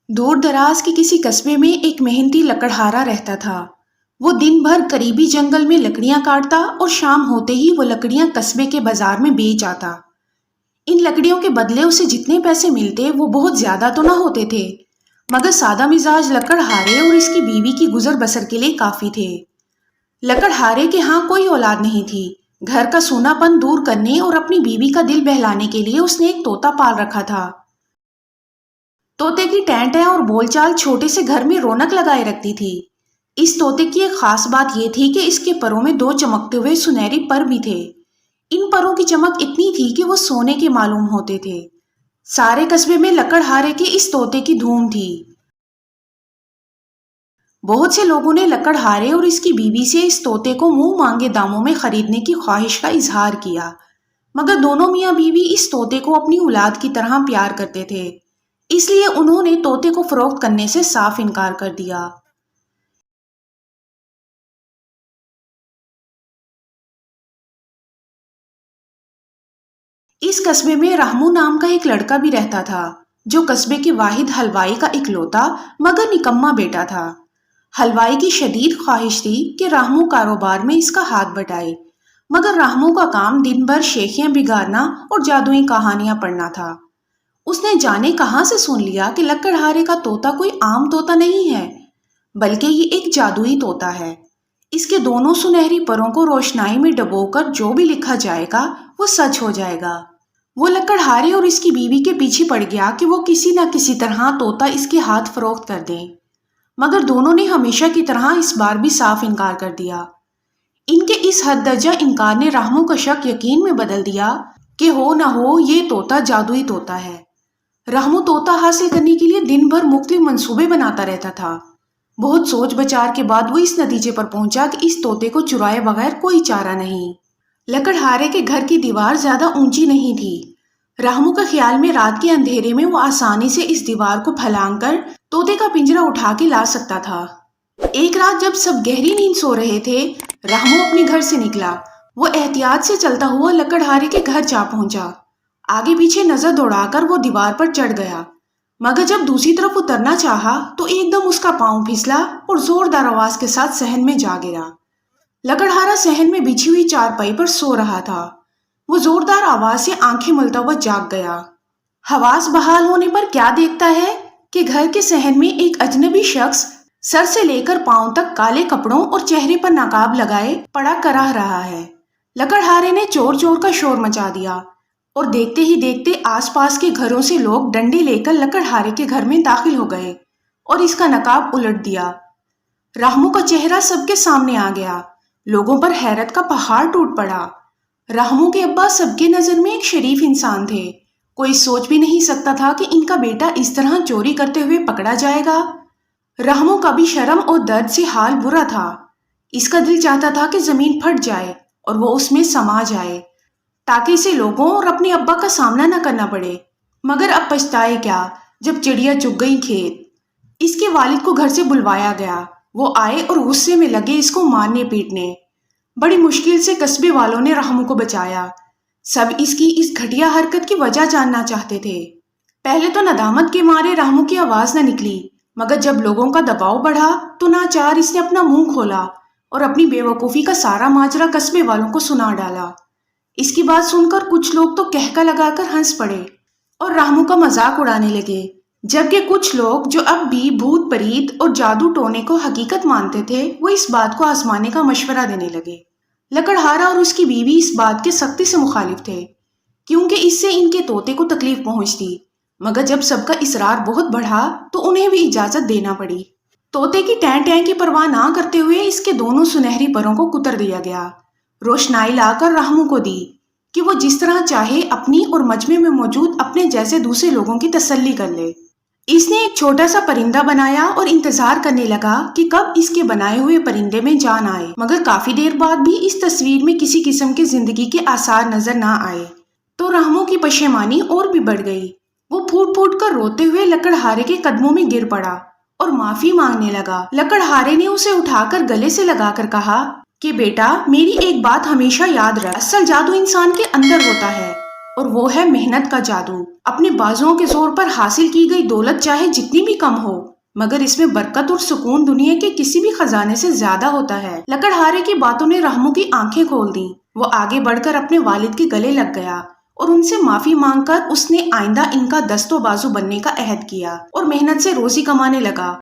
دور دراز کے کسی قصبے میں ایک محنتی لکڑہارا رہتا تھا۔ وہ دن بھر قریبی جنگل میں لکڑیاں کاٹتا اور شام ہوتے ہی وہ لکڑیاں قصبے کے بازار میں بیچ آتا۔ ان لکڑیوں کے بدلے اسے جتنے پیسے ملتے وہ بہت زیادہ تو نہ ہوتے تھے، مگر سادہ مزاج لکڑہارے اور اس کی بیوی کی گزر بسر کے لیے کافی تھے۔ لکڑہارے کے ہاں کوئی اولاد نہیں تھی۔ گھر کا سونا پن دور کرنے اور اپنی بیوی کا دل بہلانے کے لیے اس نے ایک طوطا پال رکھا تھا۔ طوطے کی ٹیں ٹیں اور بول چال چھوٹے سے گھر میں رونق لگائے رکھتی تھی۔ اس طوطے کی ایک خاص بات یہ تھی کہ اس کے پروں میں دو چمکتے ہوئے سنہری پر بھی تھے۔ ان پروں کی چمک اتنی تھی کہ وہ سونے کے معلوم ہوتے تھے۔ سارے قصبے میں لکڑہارے کے اس طوطے کی دھوم تھی۔ بہت سے لوگوں نے لکڑہارے اور اس کی بیوی سے اس طوطے کو منہ مانگے داموں میں خریدنے کی خواہش کا اظہار کیا، مگر دونوں میاں بیوی اس طوطے کو اپنی اولاد کی طرح پیار کرتے تھے، اس لیے انہوں نے طوطے کو فروخت کرنے سے صاف انکار کر دیا۔ اس قصبے میں رحمو نام کا ایک لڑکا بھی رہتا تھا، جو قصبے کے واحد حلوائی کا اکلوتا مگر نکما بیٹا تھا۔ حلوائی کی شدید خواہش تھی کہ رحمو کاروبار میں اس کا ہاتھ بٹائے، مگر رحمو کا کام دن بھر شیخیاں بگاڑنا اور جادوئی کہانیاں پڑھنا تھا۔ اس نے جانے کہاں سے سن لیا کہ لکڑہارے کا طوطا کوئی عام طوطا نہیں ہے، بلکہ یہ ایک جادوئی طوطا ہے۔ اس کے دونوں سنہری پروں کو روشنائی میں ڈبو کر جو بھی لکھا جائے گا وہ سچ ہو جائے گا۔ وہ لکڑہارے اور اس کی بیوی کے پیچھے پڑ گیا کہ وہ کسی نہ کسی طرح طوطا اس کے ہاتھ فروخت کر دیں، مگر دونوں نے ہمیشہ کی طرح اس بار بھی صاف انکار کر دیا۔ ان کے اس حد درجہ انکار نے رحمو کا شک یقین میں بدل دیا کہ ہو نہ ہو یہ طوطا جادوئی طوطا ہے۔ رحمو طوطا حاصل کرنے کے لیے دن بھر مختلف منصوبے بناتا رہتا تھا۔ بہت سوچ بچار کے بعد وہ اس نتیجے پر پہنچا کہ اس طوطے کو چرائے بغیر کوئی چارہ نہیں۔ لکڑہارے کے گھر کی دیوار زیادہ اونچی نہیں تھی۔ رحمو کے خیال میں رات کے اندھیرے میں وہ آسانی سے اس دیوار کو پھلانگ کر طوطے کا پنجرا اٹھا کے لا سکتا تھا۔ ایک رات جب سب گہری نیند سو رہے تھے، رحمو اپنے گھر سے نکلا۔ وہ احتیاط سے چلتا ہوا لکڑہارے کے گھر جا پہنچا۔ آگے پیچھے نظر دوڑا کر وہ دیوار پر چڑھ گیا، مگر جب دوسری طرف اترنا چاہا تو ایک دم اس کا پاؤں پھسلا اور زوردار آواز کے ساتھ صحن میں جا گرا۔ لکڑہارا صحن میں بچھی ہوئی چارپائی پر سو رہا تھا۔ وہ زوردار آواز سے آنکھیں ملتا ہوا جاگ گیا۔ حواس بحال ہونے پر کیا دیکھتا ہے کہ گھر کے صحن میں ایک اجنبی شخص سر سے لے کر پاؤں تک کالے کپڑوں اور چہرے پر نقاب لگائے پڑا کراہ رہا ہے۔ لکڑہارے نے چور چور کا شور مچا دیا اور دیکھتے ہی دیکھتے آس پاس کے گھروں سے لوگ ڈنڈے لے کر لکڑہارے کے گھر میں داخل ہو گئے اور اس کا نقاب الٹ دیا۔ رحمو کا چہرہ سب کے سامنے آ گیا۔ لوگوں پر حیرت کا پہاڑ ٹوٹ پڑا۔ رحمو کے ابا سب کے نظر میں ایک شریف انسان تھے۔ کوئی سوچ بھی نہیں سکتا تھا کہ ان کا بیٹا اس طرح چوری کرتے ہوئے پکڑا جائے گا۔ رحمو کا بھی شرم اور درد سے حال برا تھا۔ اس کا دل چاہتا تھا کہ زمین پھٹ جائے اور وہ اس میں سما جائے تاکہ اسے لوگوں اور اپنے ابا کا سامنا نہ کرنا پڑے، مگر اب پچھتائے کیا جب چڑیا چگ گئی کھیت۔ اس کے والد کو گھر سے بلوایا گیا۔ وہ آئے اور غصے میں لگے اس کو مارنے پیٹنے۔ بڑی مشکل سے قصبے والوں نے رحمو کو بچایا۔ سب اس کی اس گھٹیا حرکت کی وجہ جاننا چاہتے تھے۔ پہلے تو ندامت کے مارے رحمو کی آواز نہ نکلی، مگر جب لوگوں کا دباؤ بڑھا تو ناچار اس نے اپنا منہ کھولا اور اپنی بے وقوفی کا سارا ماجرا قصبے والوں کو سنا ڈالا۔ اس کی بات سن کر کچھ لوگ تو کہکا لگا کر ہنس پڑے اور رحمو کا مذاق اڑانے لگے، جبکہ کچھ لوگ جو اب بھی بھوت پریت اور جادو ٹونے کو حقیقت مانتے تھے وہ اس بات کو آزمانے کا مشورہ دینے لگے۔ لکڑہارا اور اس کی بیوی اس بات کے سختی سے مخالف تھے، کیونکہ اس سے ان کے طوطے کو تکلیف پہنچتی، مگر جب سب کا اصرار بہت بڑھا تو انہیں بھی اجازت دینا پڑی۔ طوطے کی ٹیں ٹیں کی پرواہ نہ کرتے ہوئے اس کے دونوں سنہری پروں کو کتر دیا گیا۔ روشنائی لا کر رحمو کو دی کہ وہ جس طرح چاہے اپنی اور مجمع میں موجود اپنے جیسے دوسرے لوگوں کی تسلی کر لے۔ اس نے ایک چھوٹا سا پرندہ بنایا اور انتظار کرنے لگا کہ کب اس کے بنائے ہوئے پرندے میں جان آئے، مگر کافی دیر بعد بھی اس تصویر میں کسی قسم کے زندگی کے آثار نظر نہ آئے تو رحمو کی پشیمانی اور بھی بڑھ گئی۔ وہ پھوٹ پھوٹ کر روتے ہوئے لکڑہارے کے قدموں میں گر پڑا اور معافی مانگنے لگا۔ لکڑہارے نے اسے اٹھا کر گلے سے لگا کر کہا کہ بیٹا، میری ایک بات ہمیشہ یاد رکھ، اصل جادو انسان کے اندر ہوتا ہے اور وہ ہے محنت کا جادو۔ اپنے بازوؤں کے زور پر حاصل کی گئی دولت چاہے جتنی بھی کم ہو، مگر اس میں برکت اور سکون دنیا کے کسی بھی خزانے سے زیادہ ہوتا ہے۔ لکڑہارے کی باتوں نے رحمو کی آنکھیں کھول دیں۔ وہ آگے بڑھ کر اپنے والد کے گلے لگ گیا اور ان سے معافی مانگ کر اس نے آئندہ ان کا دست و بازو بننے کا عہد کیا اور محنت سے روزی کمانے لگا۔